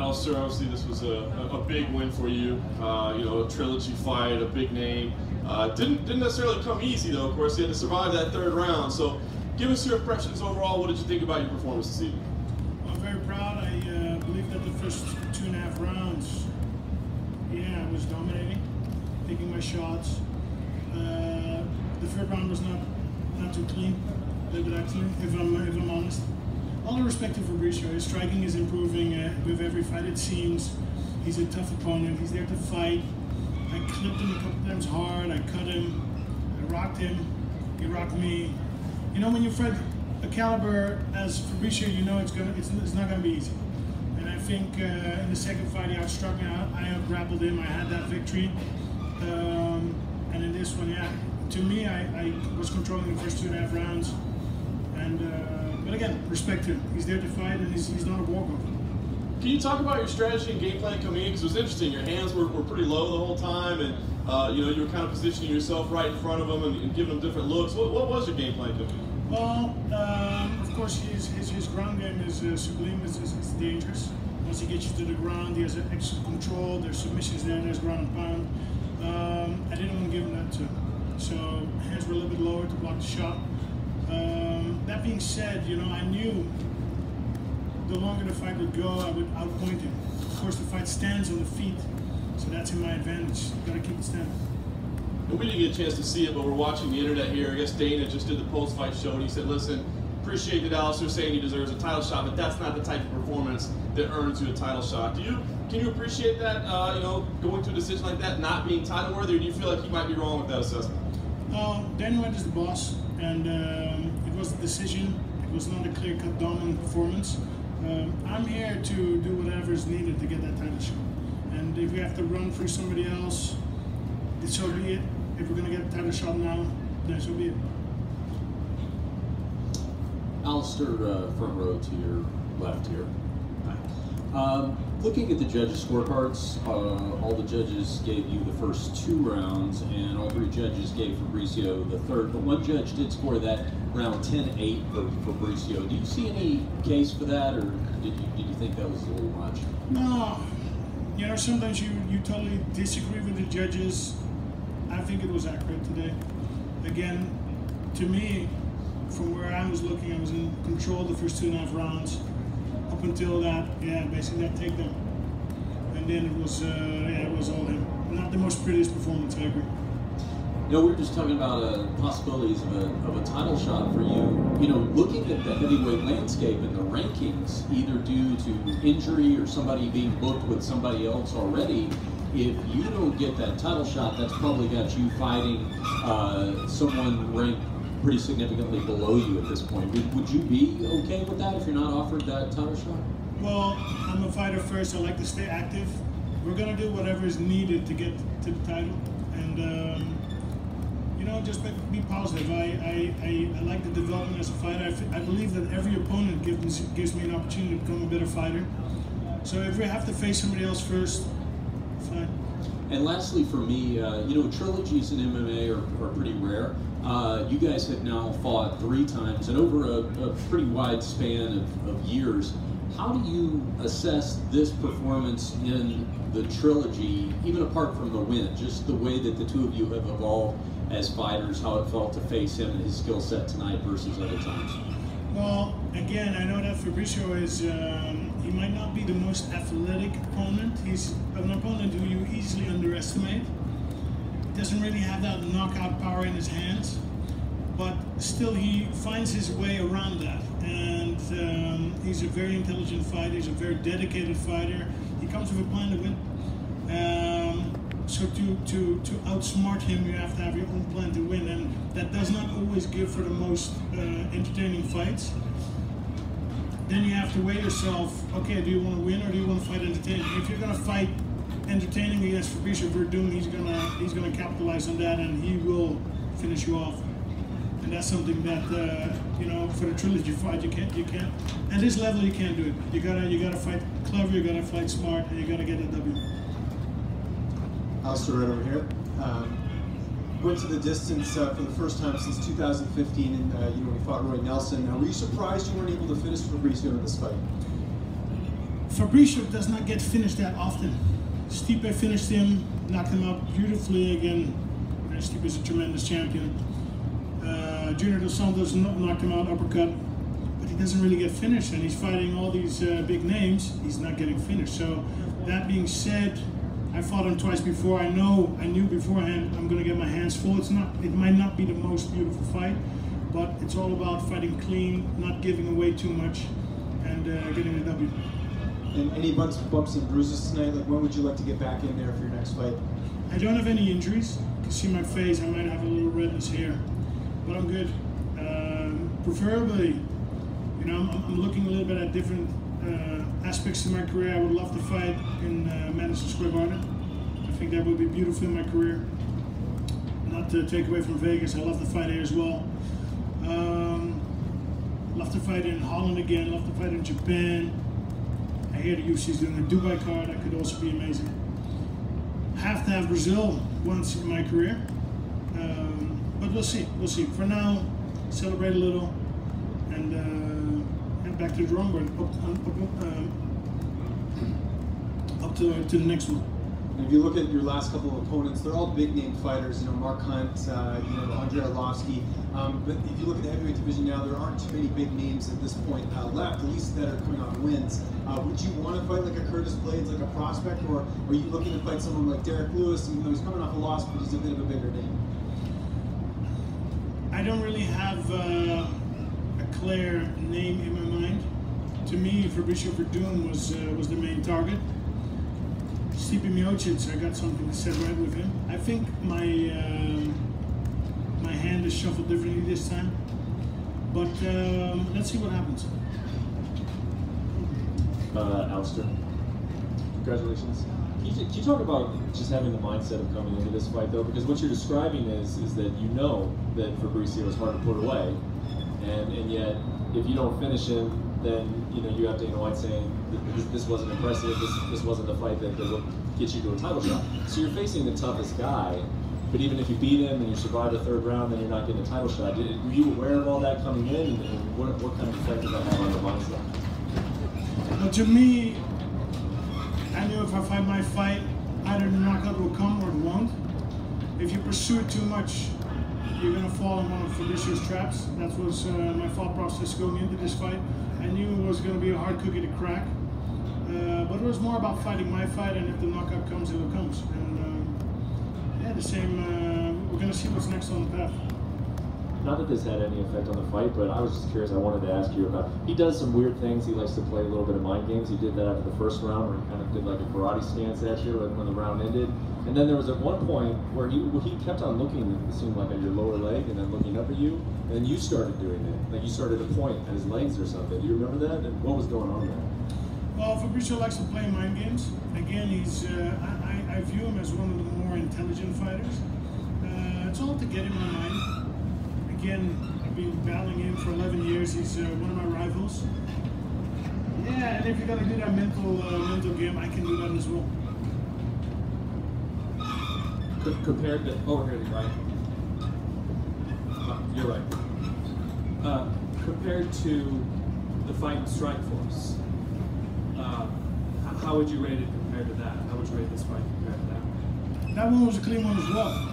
Alistair, obviously this was a big win for you. You know, a trilogy fight, a big name. Didn't necessarily come easy though. Of course, you had to survive that third round. So, give us your impressions overall. What did you think about your performance this evening? I'm very proud. I believe that the first 2.5 rounds, I was dominating, taking my shots. The third round was not too clean, a little bit actually, if I'm honest. All the respect to Fabricio, his striking is improving with every fight it seems. He's a tough opponent, he's there to fight. I clipped him a couple times hard, I cut him, I rocked him, he rocked me. You know, when you fight a caliber as Fabricio, you know it's not gonna be easy. And I think in the second fight he outstruck me, I out-grappled him, I had that victory. And in this one, to me, I was controlling the first 2.5 rounds. But again, respect him. He's there to fight, and he's not a walkover. Can you talk about your strategy and game plan coming in? Because it was interesting. Your hands were pretty low the whole time, and you know, you were kind of positioning yourself right in front of them and giving them different looks. What was your game plan coming in? Well, of course, his ground game is sublime. It's dangerous. Once he gets you to the ground, he has an excellent control. There's submissions there. There's ground and pound. I didn't want to give him that too. So hands were a little bit lower to block the shot. That being said, you know, I knew the longer the fight would go, I would outpoint him. Of course, the fight stands on the feet, so that's in my advantage. You got to keep it standing. And we didn't get a chance to see it, but we're watching the internet here. I guess Dana just did the post-fight show, and he said, listen, appreciate that Alistair saying he deserves a title shot, but that's not the type of performance that earns you a title shot. Can you appreciate that, you know, going to a decision like that, not being title worthy, or do you feel like he might be wrong with that assessment? Dana White is the boss, and it was a decision. It was not a clear-cut dominant performance. I'm here to do whatever is needed to get that title shot. And if we have to run through somebody else, so be it. If we're going to get a title shot now, then so be it. Alistair, front row to your left here. Looking at the judges' scorecards, all the judges gave you the first 2 rounds, and all 3 judges gave Fabricio the third. But one judge did score that round 10-8 for Fabricio. Do you see any case for that, or did you think that was a little much? No. You know, sometimes you totally disagree with the judges. I think it was accurate today. Again, to me, from where I was looking, I was in control the first 2.5 rounds. Up until that, basically that takedown. And then it was all him. Not the most prettiest performance, I agree. You know, we were just talking about possibilities of a title shot for you. You know, looking at the heavyweight landscape and the rankings, either due to injury or somebody being booked with somebody else already, if you don't get that title shot, that's probably got you fighting someone ranked pretty significantly below you at this point. Would you be okay with that if you're not offered that title shot? Well, I'm a fighter first. I like to stay active. We're going to do whatever is needed to get to the title. And, you know, just be positive. I like the development as a fighter. I believe that every opponent gives me an opportunity to become a better fighter. So if we have to face somebody else first, fine. And lastly, for me, you know, trilogies in MMA are pretty rare. You guys have now fought 3 times and over a pretty wide span of years. How do you assess this performance in the trilogy, even apart from the win, just the way that the 2 of you have evolved as fighters, how it felt to face him and his skill set tonight versus other times? Well, again, I know that Fabricio is, he might not be the most athletic opponent. He's an opponent who you easily underestimate. Doesn't really have that knockout power in his hands, but still he finds his way around that. And he's a very intelligent fighter. He's a very dedicated fighter. He comes with a plan to win. So to outsmart him, you have to have your own plan to win, and that does not always give for the most entertaining fights. Then you have to weigh yourself. Okay, do you want to win or do you want to fight entertaining? If you're going to fight entertaining against Fabricio Verdun, he's gonna capitalize on that, and he will finish you off. And that's something that you know, for the trilogy fight, you can't. At this level, you can't do it. You gotta fight clever. You gotta fight smart, and you gotta get a W. Alistair, right over here. Went to the distance for the first time since 2015, and you know, we fought Roy Nelson. Were you surprised you weren't able to finish Fabricio in this fight? Fabricio does not get finished that often. Stipe finished him, knocked him out beautifully again. Stipe is a tremendous champion. Junior Dos Santos knocked him out, uppercut, but he doesn't really get finished, and he's fighting all these big names. He's not getting finished. So that being said, I fought him twice before. I knew beforehand I'm going to get my hands full. It might not be the most beautiful fight, but it's all about fighting clean, not giving away too much, and getting a W. And any bumps and bruises tonight? Like, when would you like to get back in there for your next fight? I don't have any injuries. You can see my face. I might have a little redness here, but I'm good. Preferably, you know, I'm looking a little bit at different aspects of my career. I would love to fight in Madison Square Garden. I think that would be beautiful in my career. Not to take away from Vegas, I love to fight here as well. Love to fight in Holland again. Love to fight in Japan. I hear the UFC is doing a Dubai card. That could also be amazing. Have to have Brazil once in my career, but we'll see. We'll see. For now, celebrate a little and head back to the drawing board, up to the next one. And if you look at your last couple of opponents, they're all big name fighters. You know, Mark Hunt, you know, Andrei Arlovsky. But if you look at the heavyweight division now, there aren't too many big names at this point left, at least that are coming off wins. Would you want to fight like a Curtis Blades, like a prospect, or are you looking to fight someone like Derek Lewis, even though he's coming off a loss, but he's a bit of a bigger name? I don't really have a clear name in my mind. To me, Fabricio Verdun was the main target. Stipe Miocic, I got something to set right with him. I think my my hand is shuffled differently this time, but let's see what happens. Alistair, congratulations. Can you talk about just having the mindset of coming into this fight, though? Because what you're describing is that you know that Fabricio is hard to put away, and yet if you don't finish him, then you know you have Dana White saying this wasn't impressive. This wasn't the fight that will get you to a title shot. So you're facing the toughest guy, but even if you beat him and you survive the third round, then you're not getting a title shot. Were you aware of all that coming in, and what kind of effect did that have on your mindset? Well, to me, I knew if I fight my fight, either the knockout will come or it won't. If you pursue it too much, you're going to fall in one of Fabricio's traps. That was my thought process going into this fight. I knew it was going to be a hard cookie to crack. But it was more about fighting my fight, and if the knockout comes, it comes. And yeah, the same, we're going to see what's next on the path. Not that this had any effect on the fight, but I was just curious. I wanted to ask you about, he does some weird things. He likes to play a little bit of mind games. He did that after the first round where he kind of did like a karate stance at you when the round ended. And then there was at one point where he kept on looking, it seemed like at your lower leg, and then looking up at you, and then you started doing it. Like you started to point at his legs or something. Do you remember that? And what was going on there? Well, Fabricio likes to play mind games. Again, he's I view him as one of the more intelligent fighters. It's all to get in my mind. Again, I've been battling him for 11 years. He's one of my rivals. Yeah, and if you're gonna do that mental game, I can do that as well. Compared to over here, right? You're right. Compared to the fight in Strikeforce, how would you rate it compared to that? How would you rate this fight compared to that? That one was a clean one as well.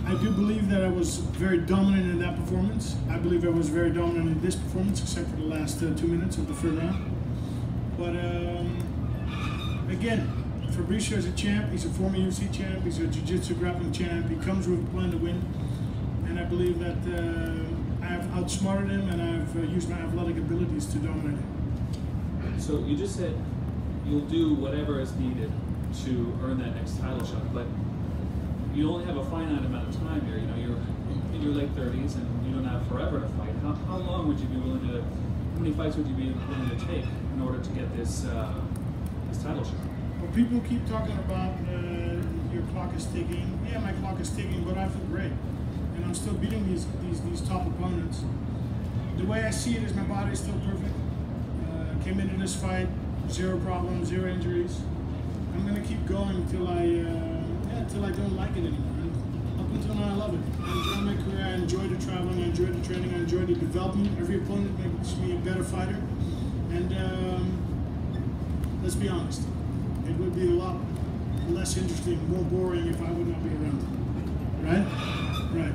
I do believe that I was very dominant in that performance. I believe I was very dominant in this performance, except for the last 2 minutes of the third round. But again, Fabricio is a champ. He's a former UFC champ. He's a jiu-jitsu grappling champ. He comes with a plan to win. And I believe that I have outsmarted him, and I've used my athletic abilities to dominate him. So you just said you'll do whatever is needed to earn that next title shot, but you only have a finite amount of time here. You know, you're in your late 30s, and you don't have forever to fight. How long would you be willing to? How many fights would you be willing to take in order to get this this title shot? Well, people keep talking about your clock is ticking. Yeah, my clock is ticking, but I feel great, and I'm still beating these top opponents. The way I see it is my body is still perfect. Came into this fight, 0 problems, 0 injuries. I'm gonna keep going until I don't like it anymore. And up until now, I love it. I enjoy my career. I enjoy the traveling. I enjoy the training. I enjoy the development. Every opponent makes me a better fighter. And let's let's be honest. It would be a lot less interesting, more boring if I would not be around. Right? Right.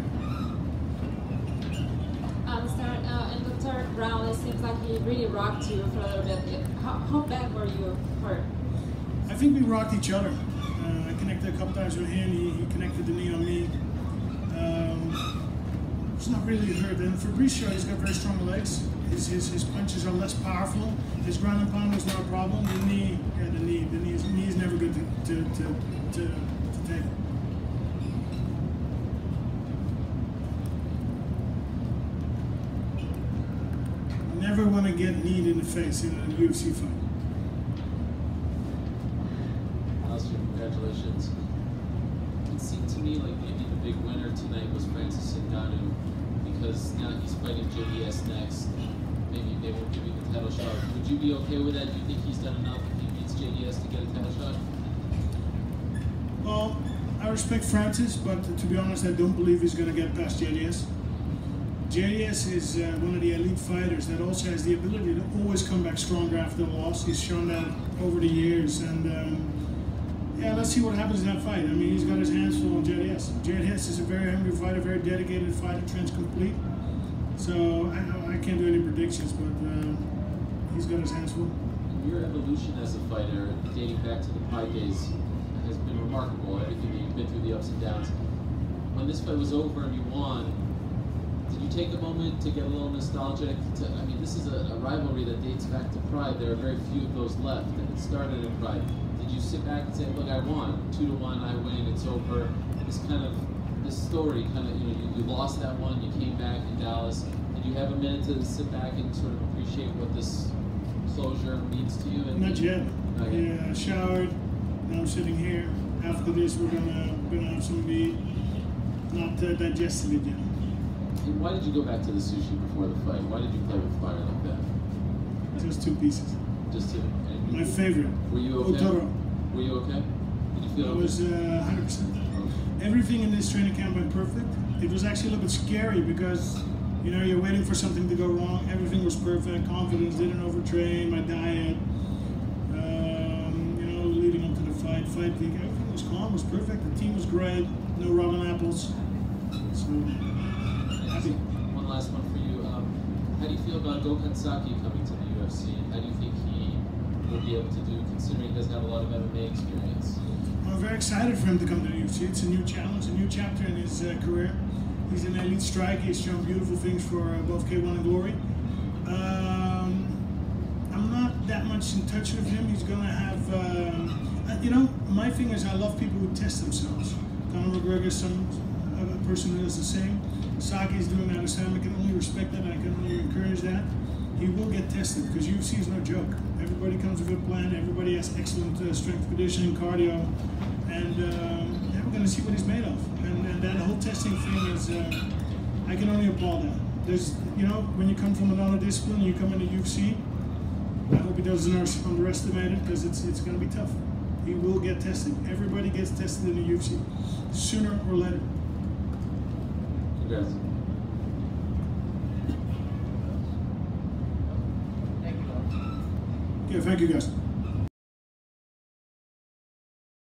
Alistair, in the third round, it seems like he really rocked you for a little bit. How bad were you hurt? I think we rocked each other. I connected a couple times with him. He connected the knee on me. It's not really hurt. And Fabricio, he's got very strong legs. His punches are less powerful. His ground and pound was not a problem. The knee is never good to take. Never want to get kneed in the face in a UFC fight. Alistair, congratulations. It seemed to me like maybe the big winner tonight was Francis Ngannou, because now he's fighting JDS next. Maybe they won't give you the title shot. Would you be okay with that? Do you think he's done enough if he beats JDS to get a title shot? Well, I respect Francis, but to be honest, I don't believe he's going to get past JDS. JDS is one of the elite fighters that also has the ability to always come back stronger after a loss. He's shown that over the years, and yeah, let's see what happens in that fight. I mean, he's got his hands full on JDS. JDS is a very hungry fighter, very dedicated fighter, trains complete. So I can't do any predictions, but he's got his hands full. Your evolution as a fighter, dating back to the Pride days, has been remarkable. Everything that you've been through, the ups and downs. When this fight was over and you won, did you take a moment to get a little nostalgic? I mean, this is a rivalry that dates back to Pride. There are very few of those left, and it started in Pride. Did you sit back and say, look, I won, 2-1, I win, it's over? This story, you lost that one, you came back in Dallas. Did you have a minute to sit back and sort of appreciate what this closure means to you? Not yet. Not yet. Yeah, I showered. Now I'm sitting here. After this, we're gonna have some meat. Not digested it yet. And why did you go back to the sushi before the fight? Why did you play with fire like that? Just 2 pieces. Just to. My favorite. Were you okay? Otoro. Were you okay? Did you feel I okay? was 100%. Everything in this training camp went perfect. It was actually a little bit scary because, you're waiting for something to go wrong. Everything was perfect. Confidence, didn't overtrain, my diet, leading up to the fight week. Everything was calm, was perfect. The team was great. No rotten apples. So, happy. One last one for you. How do you feel about Gokhan Saki coming to the UFC? And how do you think he will be able to do, considering he doesn't have a lot of MMA experience? I'm very excited for him to come to the UFC. It's a new challenge, a new chapter in his career. He's an elite striker. He's shown beautiful things for both K1 and Glory. I'm not that much in touch with him. He's going to have, my thing is I love people who test themselves. Conor McGregor is a person who does the same. Saki is doing that the same. I can only respect that. I can only encourage that. He will get tested because UFC is no joke. Everybody comes with a plan. Everybody has excellent strength, conditioning, cardio, and we're going to see what he's made of. And that whole testing thing is, I can only applaud that. There's, when you come from another discipline, you come into UFC. I hope he doesn't underestimate it because it's going to be tough. He will get tested. Everybody gets tested in the UFC, sooner or later. Congrats. Yeah, thank you guys.